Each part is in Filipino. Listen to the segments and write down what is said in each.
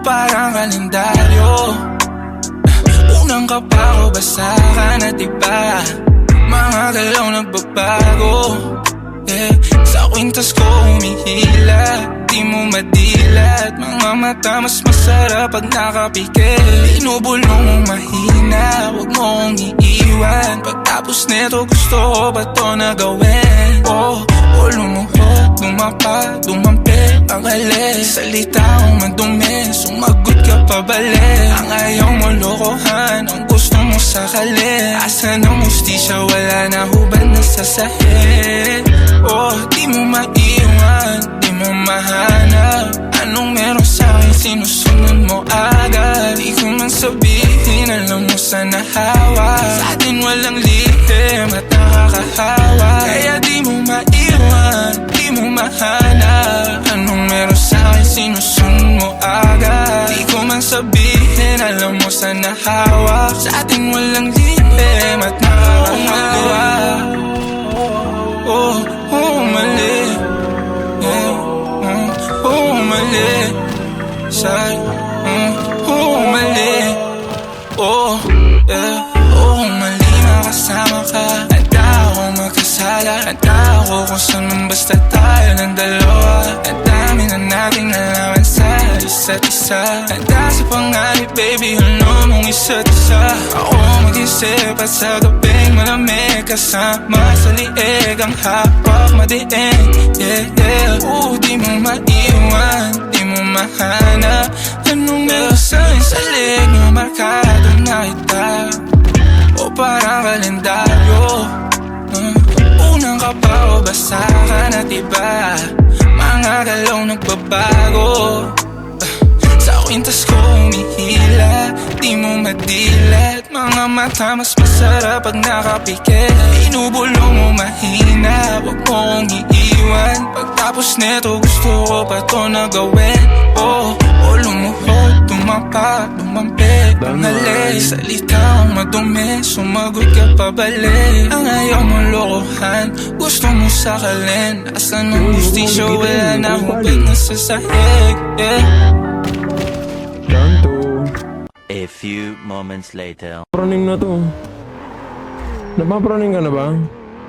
parang kalendaryo. Unang kapako, basa ka na diba? Mga galaw nagbabago, yeah. Sa kwintas ko humihila, di mo madilat. Mga mata mas masarap pag nakapikit. Binubulong mong mahina, wag mo kong iiwan. Pagtapos neto gusto ko ba to na gawin? Oh, lumuhod, lumapa, lumampi, ang alis. Salita kong madumi, sumagot ka pabalik. Ang ayaw mo lokohan, ang gusto mo sakalin. Asan ang hustisya, wala na hubad na sasahid. Oh, di mo maiwan, di mo mahanap. Anong meron sa'kin, sinusunod mo agad. Di ko man sabihin, alam mo sana hawa. Sa atin walang lihim at nakakahawa. Kaya di mo maiwan, di mo mahanap. Anong meron sa'kin, sinusunod mo agad. Di ko man sabihin, alam mo sana hawa. Sa atin walang lihim at nakakahawa. Mali, yeah. Mali sa'yo, mali, yeah. Mali makasama ka. Handa ako magkasala, handa ako kung saan man basta tayo ng dalawa. Ang dami na nating nalaman sa isa't isa. Handa sa pangarap, baby, ano mong isa't isa. Ako mag-isip at sa gabing malamig kasama sa liig ang hapag madiin, yeah, yeah. Di mo maiwan, di mo mahanap. Anong meron sa'kin sa lig mo, markado na kita. O parang kalendaryo, unang kapao, basa ka na diba? Mga galaw nagbabago, sa kwintas ko humihila, di mo madilat. Mga mata mas masarap pag nakapikit. Inubulong mo mahina, wag mo kong iiwan. Pagtapos neto gusto ko pa to na gawin. Lumuhod, tumapa, lumampi, pangalis. Salita kong madumi, sumagot ka pabalik. Ang ayaw mo lokohan, gusto mo sakalin. Asan ang hustisya, wala na hubad na sasahig, yeah. A few moments later. Praning na to. Napapraning ka na ba?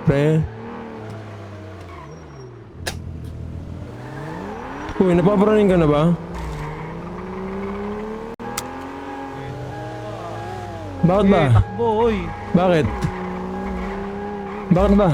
Pre? Uy, napapraning ka na ba? Bakit ba? Takbo, oy. Bakit? Bakit ba?